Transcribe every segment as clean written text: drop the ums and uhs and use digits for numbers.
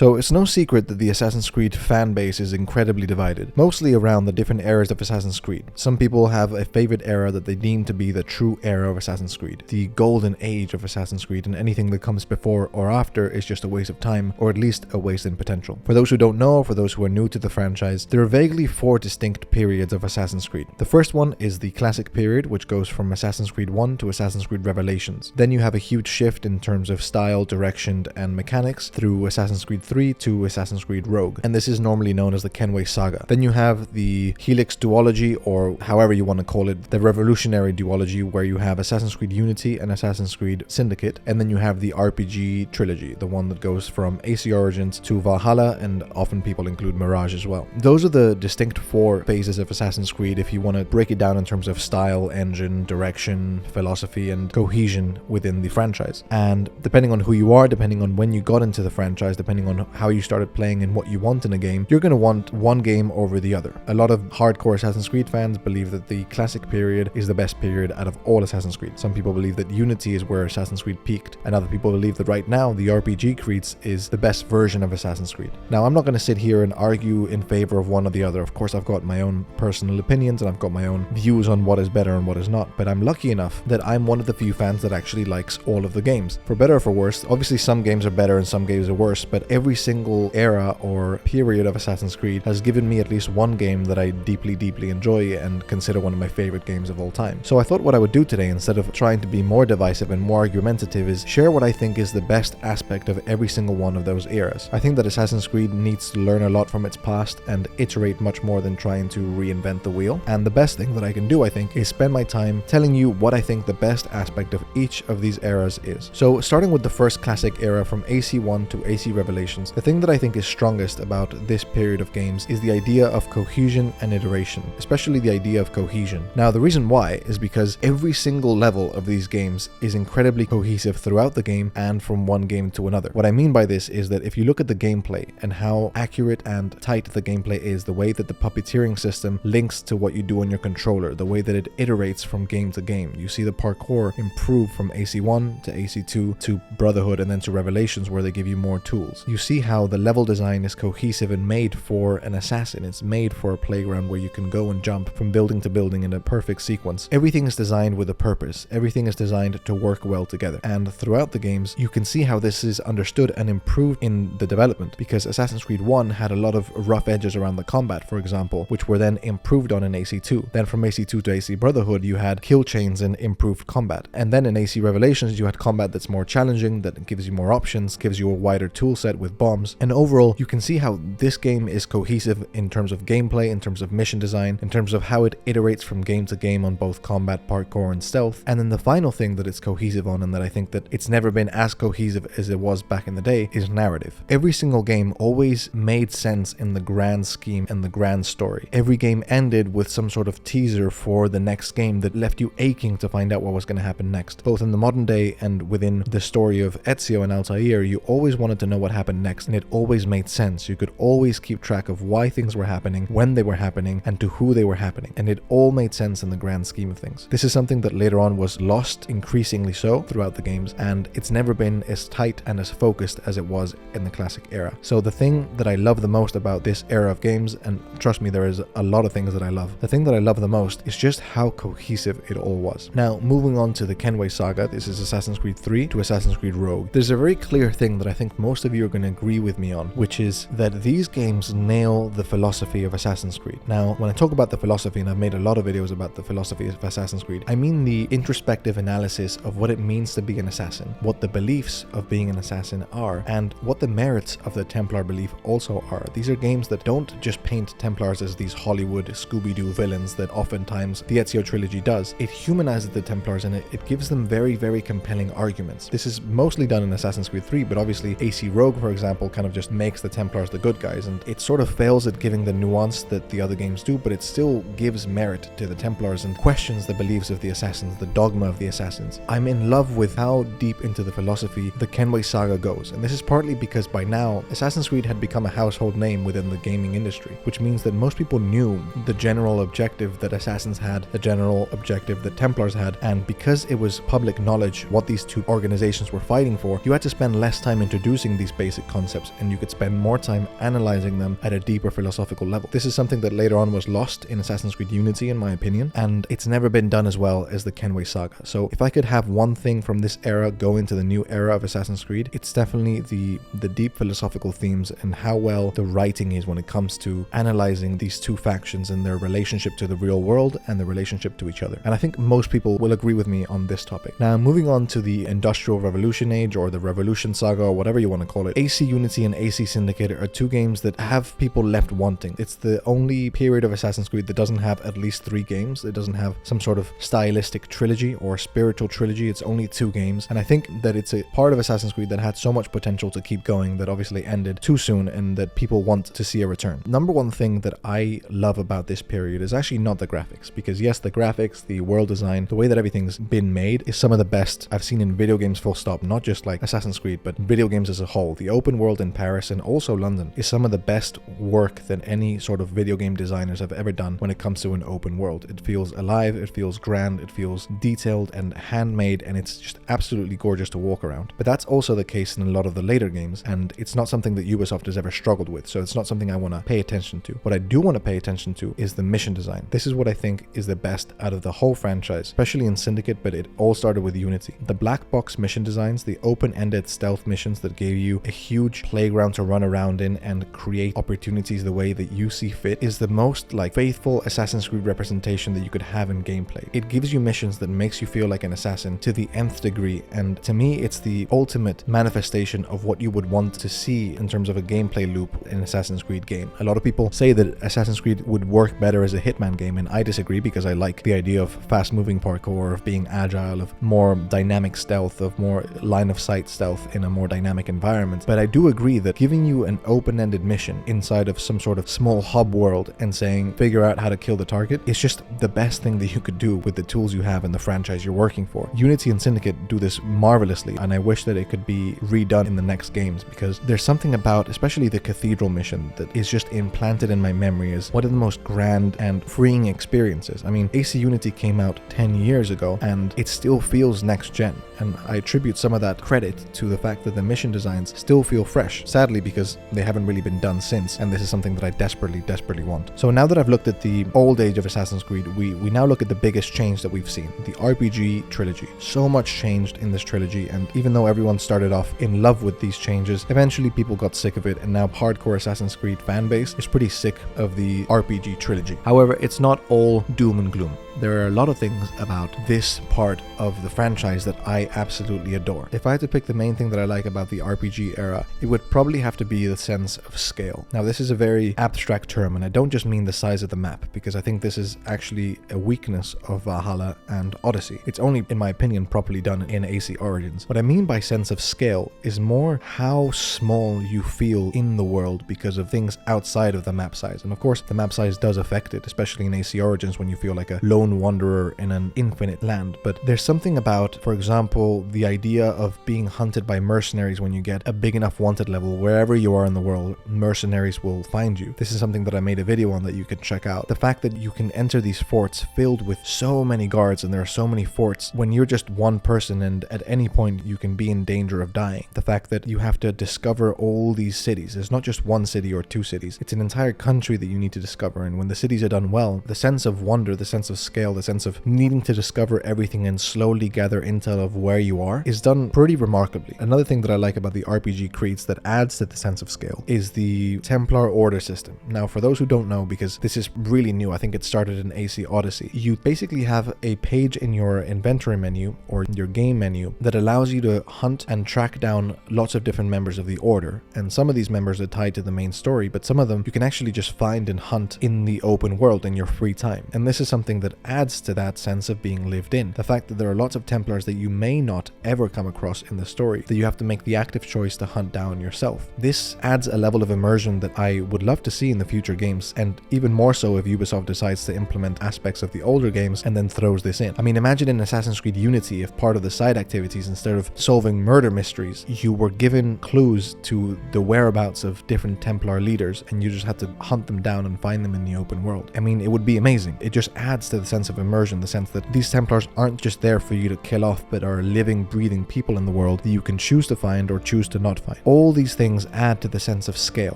So it's no secret that the Assassin's Creed fan base is incredibly divided, mostly around the different eras of Assassin's Creed. Some people have a favorite era that they deem to be the true era of Assassin's Creed, the golden age of Assassin's Creed, and anything that comes before or after is just a waste of time, or at least a waste in potential. For those who don't know, for those who are new to the franchise, there are vaguely 4 distinct periods of Assassin's Creed. The first one is the classic period, which goes from Assassin's Creed 1 to Assassin's Creed Revelations. Then you have a huge shift in terms of style, direction, and mechanics through Assassin's Creed 3 to Assassin's Creed Rogue, and this is normally known as the Kenway Saga. Then you have the Helix duology, or however you want to call it, the revolutionary duology, where you have Assassin's Creed Unity and Assassin's Creed Syndicate, and then you have the RPG trilogy, the one that goes from AC Origins to Valhalla, and often people include Mirage as well. Those are the distinct 4 phases of Assassin's Creed if you want to break it down in terms of style, engine, direction, philosophy, and cohesion within the franchise. And depending on who you are, depending on when you got into the franchise, depending on how you started playing and what you want in a game, you're going to want one game over the other. A lot of hardcore Assassin's Creed fans believe that the classic period is the best period out of all Assassin's Creed. Some people believe that Unity is where Assassin's Creed peaked, and other people believe that right now the RPG Creeds is the best version of Assassin's Creed. Now, I'm not going to sit here and argue in favor of one or the other. Of course, I've got my own personal opinions and I've got my own views on what is better and what is not, but I'm lucky enough that I'm one of the few fans that actually likes all of the games. For better or for worse, obviously some games are better and some games are worse, but every single era or period of Assassin's Creed has given me at least one game that I deeply enjoy and consider one of my favorite games of all time. So I thought what I would do today, instead of trying to be more divisive and more argumentative, is share what I think is the best aspect of every single one of those eras. I think that Assassin's Creed needs to learn a lot from its past and iterate much more than trying to reinvent the wheel. And the best thing that I can do, I think, is spend my time telling you what I think the best aspect of each of these eras is. So starting with the first classic era from AC1 to AC Revelations, the thing that I think is strongest about this period of games is the idea of cohesion and iteration, especially the idea of cohesion. Now, the reason why is because every single level of these games is incredibly cohesive throughout the game and from one game to another. What I mean by this is that if you look at the gameplay and how accurate and tight the gameplay is, the way that the puppeteering system links to what you do on your controller, the way that it iterates from game to game. You see the parkour improve from AC1 to AC2 to Brotherhood and then to Revelations, where they give you more tools. You see how the level design is cohesive and made for an assassin. It's made for a playground where you can go and jump from building to building in a perfect sequence. Everything is designed with a purpose. Everything is designed to work well together. And throughout the games, you can see how this is understood and improved in the development, because Assassin's Creed 1 had a lot of rough edges around the combat, for example, which were then improved on in AC2. Then from AC2 to AC Brotherhood, you had kill chains and improved combat. And then in AC Revelations, you had combat that's more challenging, that gives you more options, gives you a wider tool set with bombs. And overall, you can see how this game is cohesive in terms of gameplay, in terms of mission design, in terms of how it iterates from game to game on both combat, parkour, and stealth. And then the final thing that it's cohesive on, and that I think that it's never been as cohesive as it was back in the day, is narrative. Every single game always made sense in the grand scheme and the grand story. Every game ended with some sort of teaser for the next game that left you aching to find out what was going to happen next. Both in the modern day and within the story of Ezio and Altair, you always wanted to know what happened next, and it always made sense. You could always keep track of why things were happening, when they were happening, and to who they were happening, and it all made sense in the grand scheme of things. This is something that later on was lost, increasingly so, throughout the games, and it's never been as tight and as focused as it was in the classic era. So the thing that I love the most about this era of games, and trust me, there is a lot of things that I love, the thing that I love the most is just how cohesive it all was. Now, moving on to the Kenway Saga, this is Assassin's Creed 3 to Assassin's Creed Rogue. There's a very clear thing that I think most of you are going to agree with me on, which is that these games nail the philosophy of Assassin's Creed. Now, when I talk about the philosophy, and I've made a lot of videos about the philosophy of Assassin's Creed, I mean the introspective analysis of what it means to be an assassin, what the beliefs of being an assassin are, and what the merits of the Templar belief also are. These are games that don't just paint Templars as these Hollywood Scooby-Doo villains that oftentimes the Ezio trilogy does. It humanizes the Templars, and it gives them very compelling arguments. This is mostly done in Assassin's Creed 3, but obviously AC Rogue, for example, kind of just makes the Templars the good guys, and it sort of fails at giving the nuance that the other games do, but it still gives merit to the Templars and questions the beliefs of the assassins, the dogma of the assassins. I'm in love with how deep into the philosophy the Kenway Saga goes, and this is partly because by now Assassin's Creed had become a household name within the gaming industry, which means that most people knew the general objective that assassins had, the general objective that Templars had, and because it was public knowledge what these two organizations were fighting for, you had to spend less time introducing these basic concepts, and you could spend more time analyzing them at a deeper philosophical level. This is something that later on was lost in Assassin's Creed Unity, in my opinion, and it's never been done as well as the Kenway Saga. So if I could have one thing from this era go into the new era of Assassin's Creed, it's definitely the deep philosophical themes and how well the writing is when it comes to analyzing these two factions and their relationship to the real world and the relationship to each other. And I think most people will agree with me on this topic. Now, moving on to the Industrial Revolution Age, or the Revolution Saga, or whatever you want to call it, AC Unity and AC Syndicate are two games that have people left wanting. It's the only period of Assassin's Creed that doesn't have at least 3 games. It doesn't have some sort of stylistic trilogy or spiritual trilogy. It's only 2 games. And I think that it's a part of Assassin's Creed that had so much potential to keep going that obviously ended too soon, and that people want to see a return. Number one thing that I love about this period is actually not the graphics, because yes, the graphics, the world design, the way that everything's been made is some of the best I've seen in video games, full stop. Not just like Assassin's Creed, but video games as a whole. The open world in Paris and also London is some of the best work that any sort of video game designers have ever done when it comes to an open world. It feels alive, it feels grand, it feels detailed and handmade, and it's just absolutely gorgeous to walk around. But that's also the case in a lot of the later games, and it's not something that Ubisoft has ever struggled with, so it's not something I want to pay attention to. What I do want to pay attention to is the mission design. This is what I think is the best out of the whole franchise, especially in Syndicate, but it all started with Unity. The black box mission designs, the open-ended stealth missions that gave you a huge playground to run around in and create opportunities the way that you see fit, is the most like faithful Assassin's Creed representation that you could have in gameplay. It gives you missions that makes you feel like an assassin to the nth degree, and to me it's the ultimate manifestation of what you would want to see in terms of a gameplay loop in an Assassin's Creed game. A lot of people say that Assassin's Creed would work better as a Hitman game, and I disagree, because I like the idea of fast moving parkour, of being agile, of more dynamic stealth, of more line of sight stealth in a more dynamic environment. But I do agree that giving you an open-ended mission inside of some sort of small hub world and saying figure out how to kill the target is just the best thing that you could do with the tools you have in the franchise you're working for. Unity and Syndicate do this marvelously, and I wish that it could be redone in the next games, because there's something about especially the cathedral mission that is just implanted in my memory as one of the most grand and freeing experiences. I mean, AC Unity came out 10 years ago and it still feels next gen, and I attribute some of that credit to the fact that the mission designs still feel fresh, sadly because they haven't really been done since, and this is something that I desperately want. So now that I've looked at the old age of Assassin's Creed, we now look at the biggest change that we've seen, the RPG trilogy. So much changed in this trilogy, and even though everyone started off in love with these changes, eventually people got sick of it, and now hardcore Assassin's Creed fanbase is pretty sick of the RPG trilogy. However, it's not all doom and gloom. There are a lot of things about this part of the franchise that I absolutely adore. If I had to pick the main thing that I like about the RPG era, it would probably have to be the sense of scale. Now, this is a very abstract term, and I don't just mean the size of the map, because I think this is actually a weakness of Valhalla and Odyssey. It's only, in my opinion, properly done in AC Origins. What I mean by sense of scale is more how small you feel in the world because of things outside of the map size. And of course, the map size does affect it, especially in AC Origins when you feel like a lone wanderer in an infinite land. But there's something about, for example, the idea of being hunted by mercenaries. When you get a big enough wanted level, wherever you are in the world, mercenaries will find you. This is something that I made a video on that you can check out. The fact that you can enter these forts filled with so many guards, and there are so many forts when you're just one person, and at any point you can be in danger of dying. The fact that you have to discover all these cities. It's not just one city or 2 cities. It's an entire country that you need to discover, and when the cities are done well, the sense of wonder, the sense of scale, the sense of needing to discover everything and slowly gather intel of where you are is done pretty remarkably. Another thing that I like about the RPG creeds that adds to the sense of scale is the Templar Order system. Now, for those who don't know, because this is really new, I think it started in AC Odyssey, you basically have a page in your inventory menu or your game menu that allows you to hunt and track down lots of different members of the Order, and some of these members are tied to the main story, but some of them you can actually just find and hunt in the open world in your free time. And this is something that adds to that sense of being lived in. The fact that there are lots of Templars that you may not ever come across in the story, that you have to make the active choice to hunt down yourself. This adds a level of immersion that I would love to see in the future games, and even more so if Ubisoft decides to implement aspects of the older games and then throws this in. I mean, imagine in Assassin's Creed Unity if part of the side activities, instead of solving murder mysteries, you were given clues to the whereabouts of different Templar leaders and you just had to hunt them down and find them in the open world. I mean, it would be amazing. It just adds to the sense of immersion, the sense that these Templars aren't just there for you to kill off, but are living, breathing people in the world that you can choose to find or choose to not find. All these things add to the sense of scale,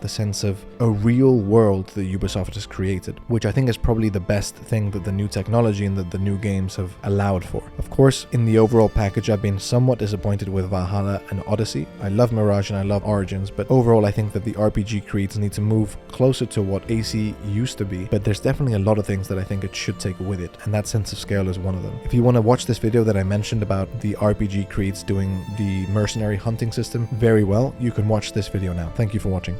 the sense of a real world that Ubisoft has created, which I think is probably the best thing that the new technology and that the new games have allowed for. Of course, in the overall package, I've been somewhat disappointed with Valhalla and Odyssey. I love Mirage and I love Origins, but overall I think that the RPG creeds need to move closer to what AC used to be, but there's definitely a lot of things that I think it should take with it, and that sense of scale is one of them. If you want to watch this video that I mentioned about the RPG creeds doing the mercenary hunting system very well, you can watch this video now. Thank you for watching.